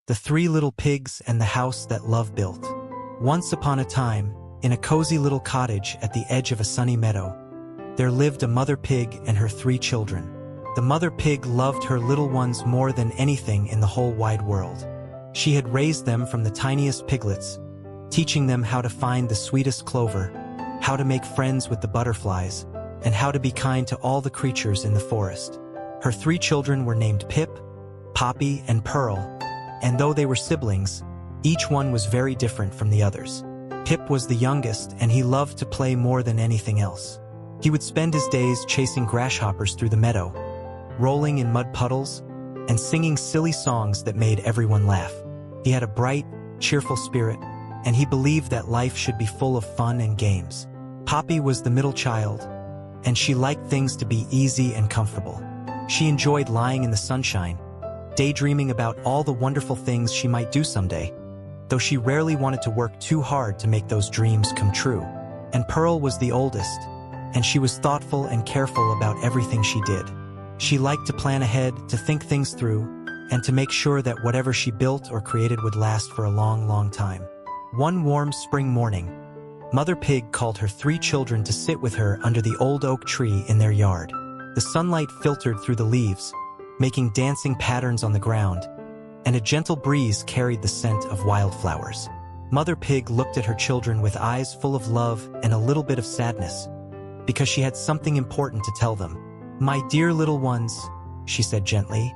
The Three Little Pigs and the House That Love Built. Once upon a time, in a cozy little cottage at the edge of a sunny meadow, there lived a mother pig and her 3 children. The mother pig loved her little ones more than anything in the whole wide world. She had raised them from the tiniest piglets, teaching them how to find the sweetest clover, how to make friends with the butterflies, and how to be kind to all the creatures in the forest. Her 3 children were named Pip, Poppy, and Pearl, and though they were siblings, each one was very different from the others. Pip was the youngest, and he loved to play more than anything else. He would spend his days chasing grasshoppers through the meadow, rolling in mud puddles, and singing silly songs that made everyone laugh. He had a bright, cheerful spirit, and he believed that life should be full of fun and games. Poppy was the middle child, and she liked things to be easy and comfortable. She enjoyed lying in the sunshine, daydreaming about all the wonderful things she might do someday, though she rarely wanted to work too hard to make those dreams come true. And Pearl was the oldest, and she was thoughtful and careful about everything she did. She liked to plan ahead, to think things through, and to make sure that whatever she built or created would last for a long, long time. One warm spring morning, Mother Pig called her 3 children to sit with her under the old oak tree in their yard. The sunlight filtered through the leaves, making dancing patterns on the ground, and a gentle breeze carried the scent of wildflowers. Mother Pig looked at her children with eyes full of love and a little bit of sadness, because she had something important to tell them. "My dear little ones," she said gently,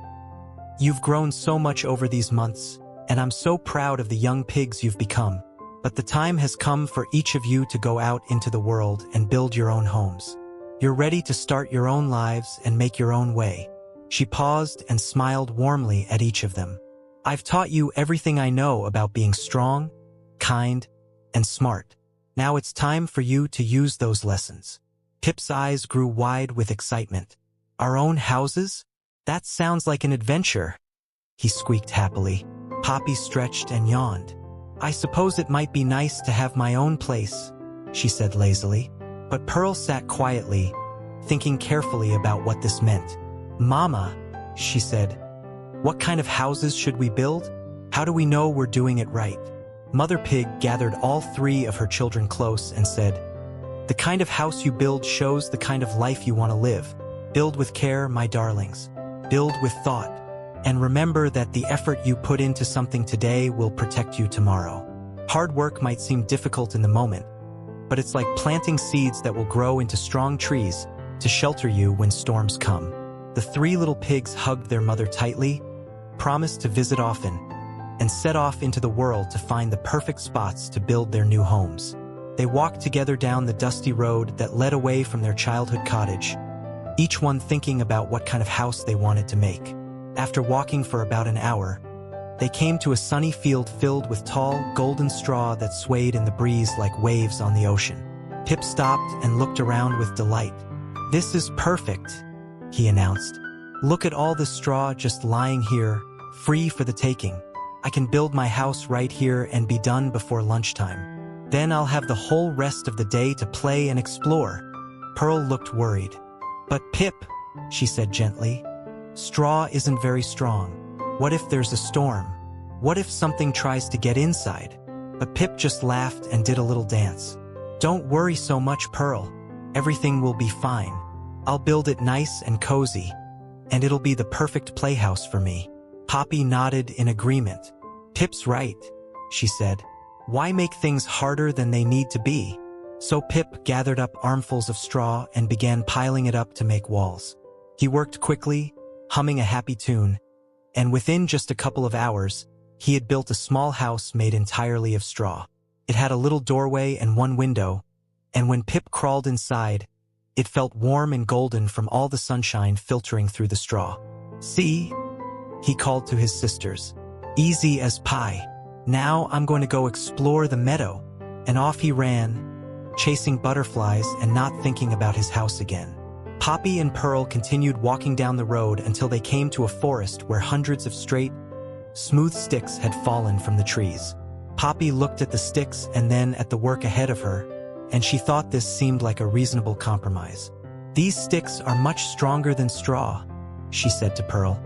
"you've grown so much over these months, and I'm so proud of the young pigs you've become. But the time has come for each of you to go out into the world and build your own homes. You're ready to start your own lives and make your own way." She paused and smiled warmly at each of them. "I've taught you everything I know about being strong, kind, and smart. Now it's time for you to use those lessons." Pip's eyes grew wide with excitement. "Our own houses? That sounds like an adventure," he squeaked happily. Poppy stretched and yawned. "I suppose it might be nice to have my own place," she said lazily. But Pearl sat quietly, thinking carefully about what this meant. "Mama," she said, "what kind of houses should we build? How do we know we're doing it right?" Mother Pig gathered all 3 of her children close and said, "The kind of house you build shows the kind of life you want to live. Build with care, my darlings. Build with thought. And remember that the effort you put into something today will protect you tomorrow. Hard work might seem difficult in the moment, but it's like planting seeds that will grow into strong trees to shelter you when storms come." The 3 little pigs hugged their mother tightly, promised to visit often, and set off into the world to find the perfect spots to build their new homes. They walked together down the dusty road that led away from their childhood cottage, each one thinking about what kind of house they wanted to make. After walking for about an hour, they came to a sunny field filled with tall, golden straw that swayed in the breeze like waves on the ocean. Pip stopped and looked around with delight. "This is perfect," he announced. "Look at all the straw just lying here, free for the taking. I can build my house right here and be done before lunchtime. Then I'll have the whole rest of the day to play and explore." Pearl looked worried. "But Pip," she said gently, "straw isn't very strong. What if there's a storm? What if something tries to get inside?" But Pip just laughed and did a little dance. "Don't worry so much, Pearl. Everything will be fine. I'll build it nice and cozy, and it'll be the perfect playhouse for me." Poppy nodded in agreement. "Pip's right," she said. "Why make things harder than they need to be?" So Pip gathered up armfuls of straw and began piling it up to make walls. He worked quickly, humming a happy tune, and within just a couple of hours, he had built a small house made entirely of straw. It had a little doorway and 1 window, and when Pip crawled inside, it felt warm and golden from all the sunshine filtering through the straw. "See?" he called to his sisters. "Easy as pie. Now I'm going to go explore the meadow." And off he ran, chasing butterflies and not thinking about his house again. Poppy and Pearl continued walking down the road until they came to a forest where hundreds of straight, smooth sticks had fallen from the trees. Poppy looked at the sticks and then at the work ahead of her, and she thought this seemed like a reasonable compromise. "These sticks are much stronger than straw," she said to Pearl,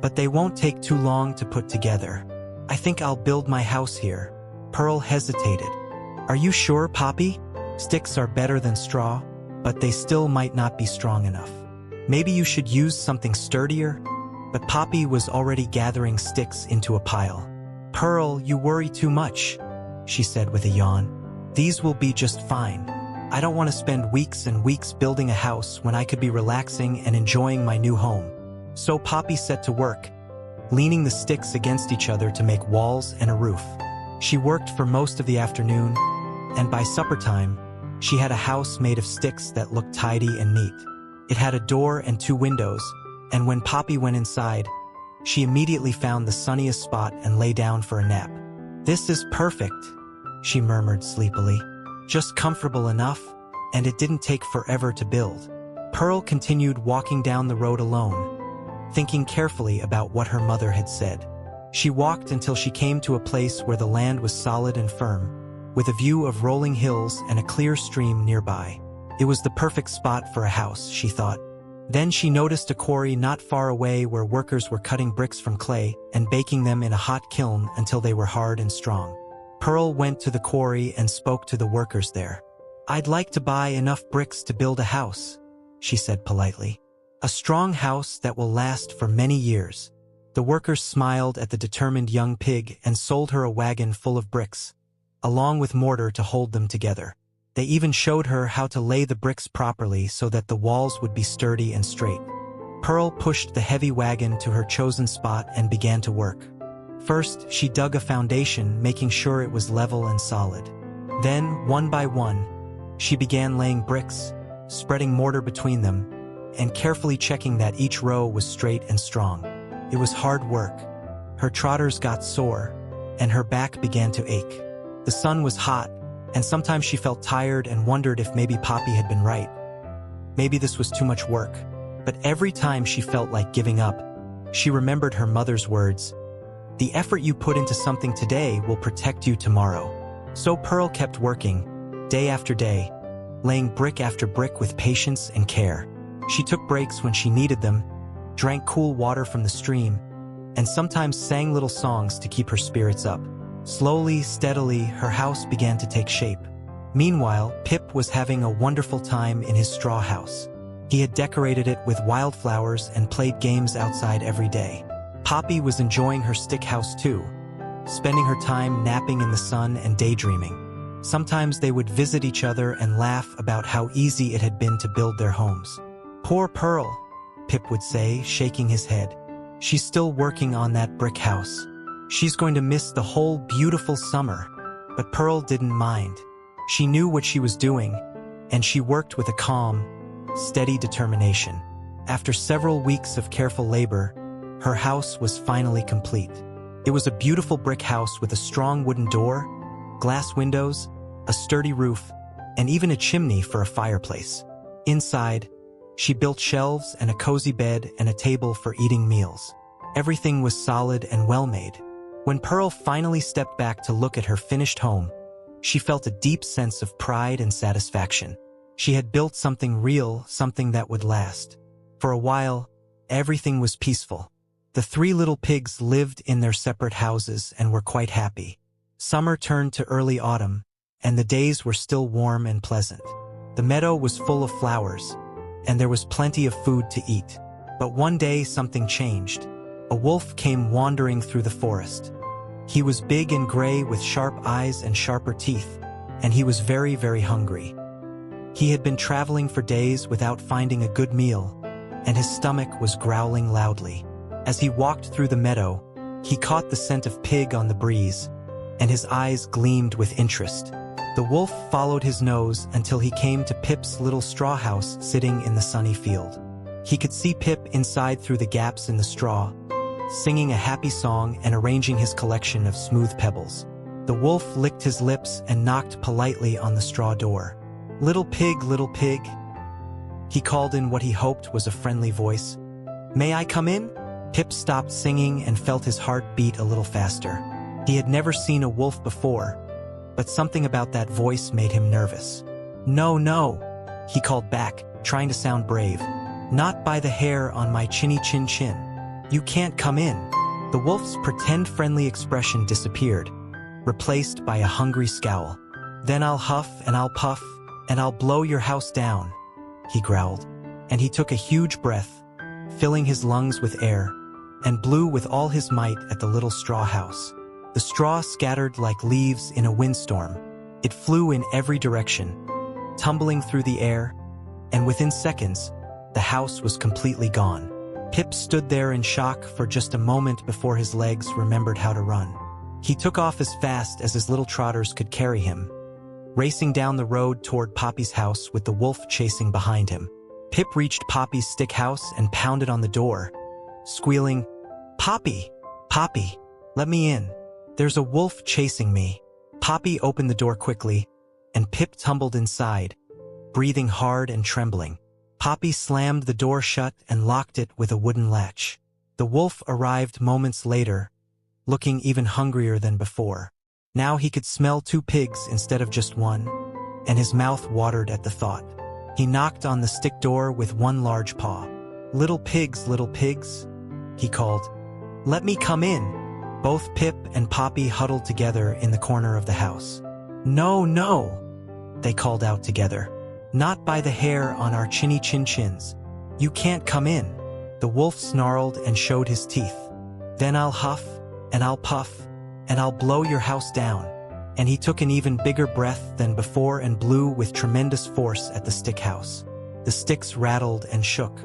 "but they won't take too long to put together." I think I'll build my house here. Pearl hesitated. Are you sure, Poppy? Sticks are better than straw, but they still might not be strong enough. Maybe you should use something sturdier? But Poppy was already gathering sticks into a pile. Pearl, you worry too much, she said with a yawn. These will be just fine. I don't want to spend weeks and weeks building a house when I could be relaxing and enjoying my new home. So Poppy set to work, leaning the sticks against each other to make walls and a roof. She worked for most of the afternoon, and by supper time, she had a house made of sticks that looked tidy and neat. It had a door and 2 windows, and when Poppy went inside, she immediately found the sunniest spot and lay down for a nap. This is perfect, she murmured sleepily. Just comfortable enough, and it didn't take forever to build. Pearl continued walking down the road alone, thinking carefully about what her mother had said. She walked until she came to a place where the land was solid and firm, with a view of rolling hills and a clear stream nearby. It was the perfect spot for a house, she thought. Then she noticed a quarry not far away where workers were cutting bricks from clay and baking them in a hot kiln until they were hard and strong. Pearl went to the quarry and spoke to the workers there. I'd like to buy enough bricks to build a house, she said politely. A strong house that will last for many years. The workers smiled at the determined young pig and sold her a wagon full of bricks, along with mortar to hold them together. They even showed her how to lay the bricks properly so that the walls would be sturdy and straight. Pearl pushed the heavy wagon to her chosen spot and began to work. First, she dug a foundation, making sure it was level and solid. Then, one by one, she began laying bricks, spreading mortar between them, and carefully checking that each row was straight and strong. It was hard work. Her trotters got sore, and her back began to ache. The sun was hot, and sometimes she felt tired and wondered if maybe Poppy had been right. Maybe this was too much work. But every time she felt like giving up, she remembered her mother's words, "The effort you put into something today will protect you tomorrow." So Pearl kept working, day after day, laying brick after brick with patience and care. She took breaks when she needed them, drank cool water from the stream, and sometimes sang little songs to keep her spirits up. Slowly, steadily, her house began to take shape. Meanwhile, Pip was having a wonderful time in his straw house. He had decorated it with wildflowers and played games outside every day. Poppy was enjoying her stick house too, spending her time napping in the sun and daydreaming. Sometimes they would visit each other and laugh about how easy it had been to build their homes. "Poor Pearl," Pip would say, shaking his head. "She's still working on that brick house. She's going to miss the whole beautiful summer." But Pearl didn't mind. She knew what she was doing, and she worked with a calm, steady determination. After several weeks of careful labor, her house was finally complete. It was a beautiful brick house with a strong wooden door, glass windows, a sturdy roof, and even a chimney for a fireplace. Inside, she built shelves and a cozy bed and a table for eating meals. Everything was solid and well-made. When Pearl finally stepped back to look at her finished home, she felt a deep sense of pride and satisfaction. She had built something real, something that would last. For a while, everything was peaceful. The 3 little pigs lived in their separate houses and were quite happy. Summer turned to early autumn, and the days were still warm and pleasant. The meadow was full of flowers, and there was plenty of food to eat. But one day something changed. A wolf came wandering through the forest. He was big and gray with sharp eyes and sharper teeth, and he was very, very hungry. He had been traveling for days without finding a good meal, and his stomach was growling loudly. As he walked through the meadow, he caught the scent of pig on the breeze, and his eyes gleamed with interest. The wolf followed his nose until he came to Pip's little straw house sitting in the sunny field. He could see Pip inside through the gaps in the straw, singing a happy song and arranging his collection of smooth pebbles. The wolf licked his lips and knocked politely on the straw door. Little pig," he called in what he hoped was a friendly voice. "May I come in?" Pip stopped singing and felt his heart beat a little faster. He had never seen a wolf before, but something about that voice made him nervous. No, he called back, trying to sound brave. "Not by the hair on my chinny chin chin. You can't come in." The wolf's pretend friendly expression disappeared, replaced by a hungry scowl. "Then I'll huff and I'll puff, and I'll blow your house down," he growled, and he took a huge breath, filling his lungs with air, and blew with all his might at the little straw house. The straw scattered like leaves in a windstorm. It flew in every direction, tumbling through the air, and within seconds, the house was completely gone. Pip stood there in shock for just a moment before his legs remembered how to run. He took off as fast as his little trotters could carry him, racing down the road toward Poppy's house with the wolf chasing behind him. Pip reached Poppy's stick house and pounded on the door, squealing, "Poppy! Poppy! Let me in! There's a wolf chasing me!" Poppy opened the door quickly, and Pip tumbled inside, breathing hard and trembling. Poppy slammed the door shut and locked it with a wooden latch. The wolf arrived moments later, looking even hungrier than before. Now he could smell 2 pigs instead of just 1, and his mouth watered at the thought. He knocked on the stick door with one large paw. Little pigs, he called. "Let me come in." Both Pip and Poppy huddled together in the corner of the house. "No, no," they called out together. "Not by the hair on our chinny chin chins. You can't come in." The wolf snarled and showed his teeth. "Then I'll huff, and I'll puff, and I'll blow your house down." And he took an even bigger breath than before and blew with tremendous force at the stick house. The sticks rattled and shook.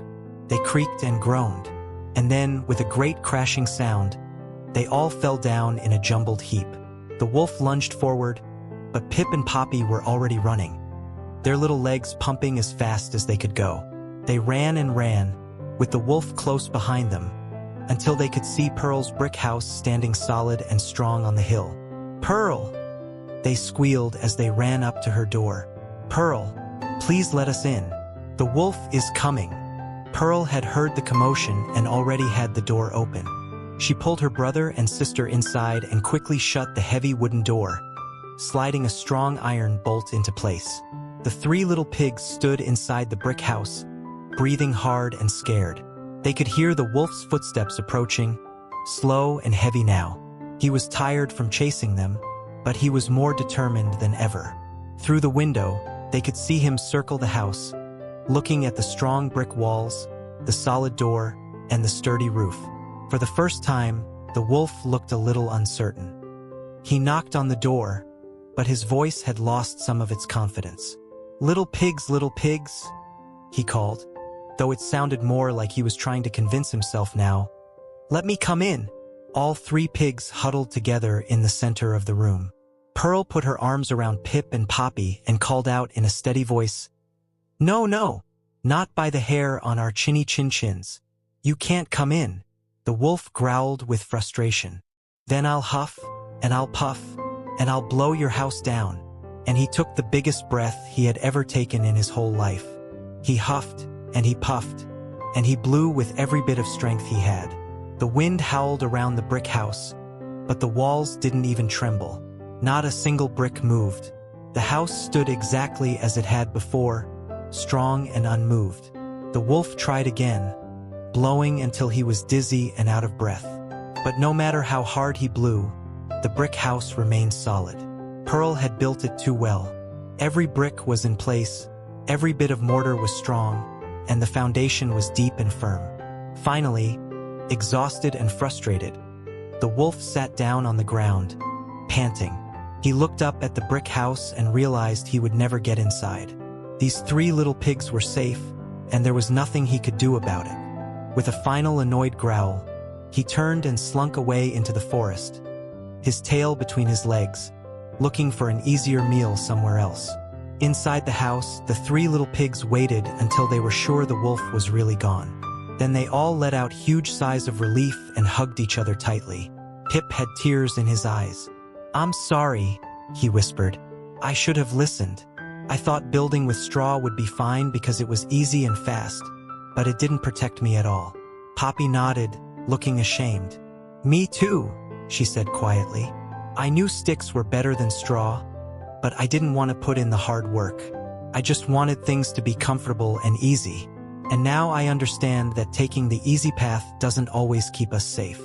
They creaked and groaned. And then, with a great crashing sound, they all fell down in a jumbled heap. The wolf lunged forward, but Pip and Poppy were already running, their little legs pumping as fast as they could go. They ran and ran, with the wolf close behind them, until they could see Pearl's brick house standing solid and strong on the hill. "Pearl!" they squealed as they ran up to her door. "Pearl, please let us in. The wolf is coming." Pearl had heard the commotion and already had the door open. She pulled her brother and sister inside and quickly shut the heavy wooden door, sliding a strong iron bolt into place. The 3 little pigs stood inside the brick house, breathing hard and scared. They could hear the wolf's footsteps approaching, slow and heavy now. He was tired from chasing them, but he was more determined than ever. Through the window, they could see him circle the house, looking at the strong brick walls, the solid door, and the sturdy roof. For the first time, the wolf looked a little uncertain. He knocked on the door, but his voice had lost some of its confidence. Little pigs, he called, though it sounded more like he was trying to convince himself now. "Let me come in." All 3 pigs huddled together in the center of the room. Pearl put her arms around Pip and Poppy and called out in a steady voice, "No, no, not by the hair on our chinny chin chins. You can't come in." The wolf growled with frustration. "Then I'll huff, and I'll puff, and I'll blow your house down." And he took the biggest breath he had ever taken in his whole life. He huffed, and he puffed, and he blew with every bit of strength he had. The wind howled around the brick house, but the walls didn't even tremble. Not a single brick moved. The house stood exactly as it had before, strong and unmoved. The wolf tried again, blowing until he was dizzy and out of breath. But no matter how hard he blew, the brick house remained solid. Pearl had built it too well. Every brick was in place, every bit of mortar was strong, and the foundation was deep and firm. Finally, exhausted and frustrated, the wolf sat down on the ground, panting. He looked up at the brick house and realized he would never get inside. These 3 little pigs were safe, and there was nothing he could do about it. With a final annoyed growl, he turned and slunk away into the forest, his tail between his legs, looking for an easier meal somewhere else. Inside the house, the 3 little pigs waited until they were sure the wolf was really gone. Then they all let out huge sighs of relief and hugged each other tightly. Pip had tears in his eyes. "I'm sorry," he whispered. "I should have listened. I thought building with straw would be fine because it was easy and fast, but it didn't protect me at all." Poppy nodded, looking ashamed. "Me too," she said quietly. "I knew sticks were better than straw, but I didn't want to put in the hard work. I just wanted things to be comfortable and easy. And now I understand that taking the easy path doesn't always keep us safe."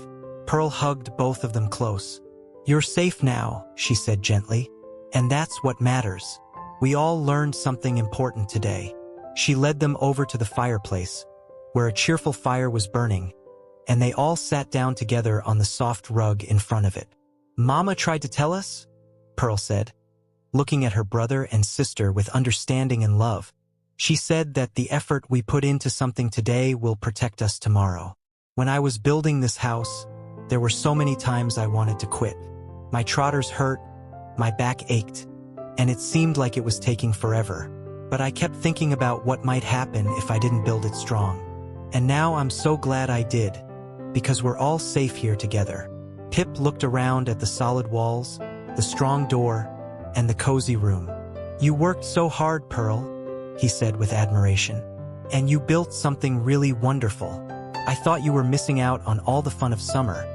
Pearl hugged both of them close. "You're safe now," she said gently. "And that's what matters. We all learned something important today." She led them over to the fireplace, where a cheerful fire was burning, and they all sat down together on the soft rug in front of it. "Mama tried to tell us?" Pearl said, looking at her brother and sister with understanding and love. "She said that the effort we put into something today will protect us tomorrow. When I was building this house, there were so many times I wanted to quit. My trotters hurt, my back ached, and it seemed like it was taking forever. But I kept thinking about what might happen if I didn't build it strong. And now I'm so glad I did, because we're all safe here together." Pip looked around at the solid walls, the strong door, and the cozy room. "You worked so hard, Pearl," he said with admiration. "And you built something really wonderful. I thought you were missing out on all the fun of summer.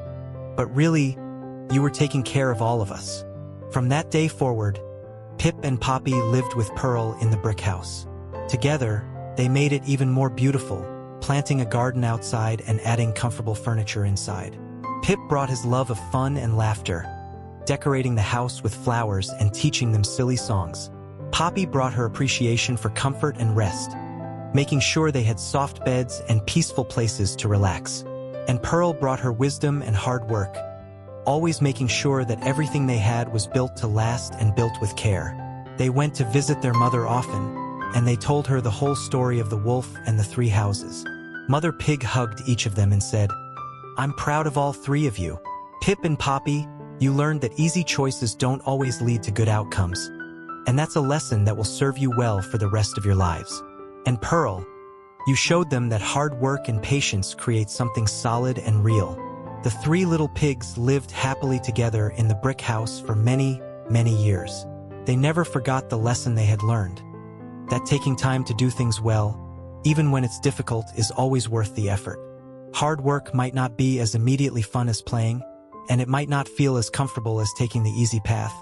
But really, you were taking care of all of us." From that day forward, Pip and Poppy lived with Pearl in the brick house. Together, they made it even more beautiful, planting a garden outside and adding comfortable furniture inside. Pip brought his love of fun and laughter, decorating the house with flowers and teaching them silly songs. Poppy brought her appreciation for comfort and rest, making sure they had soft beds and peaceful places to relax. And Pearl brought her wisdom and hard work, always making sure that everything they had was built to last and built with care. They went to visit their mother often, and they told her the whole story of the wolf and the 3 houses. Mother Pig hugged each of them and said, "I'm proud of all 3 of you. Pip and Poppy, you learned that easy choices don't always lead to good outcomes. And that's a lesson that will serve you well for the rest of your lives. And Pearl, you showed them that hard work and patience create something solid and real." The 3 little pigs lived happily together in the brick house for many, many years. They never forgot the lesson they had learned, that taking time to do things well, even when it's difficult, is always worth the effort. Hard work might not be as immediately fun as playing, and it might not feel as comfortable as taking the easy path,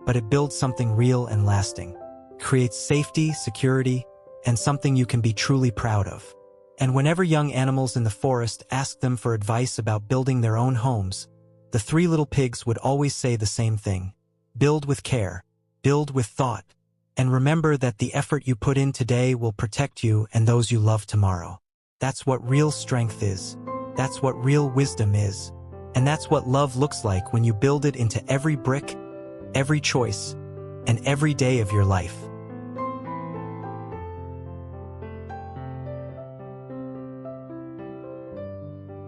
but it builds something real and lasting, creates safety, security, and something you can be truly proud of. And whenever young animals in the forest asked them for advice about building their own homes, the 3 little pigs would always say the same thing: build with care, build with thought, and remember that the effort you put in today will protect you and those you love tomorrow. That's what real strength is. That's what real wisdom is. And that's what love looks like when you build it into every brick, every choice, and every day of your life.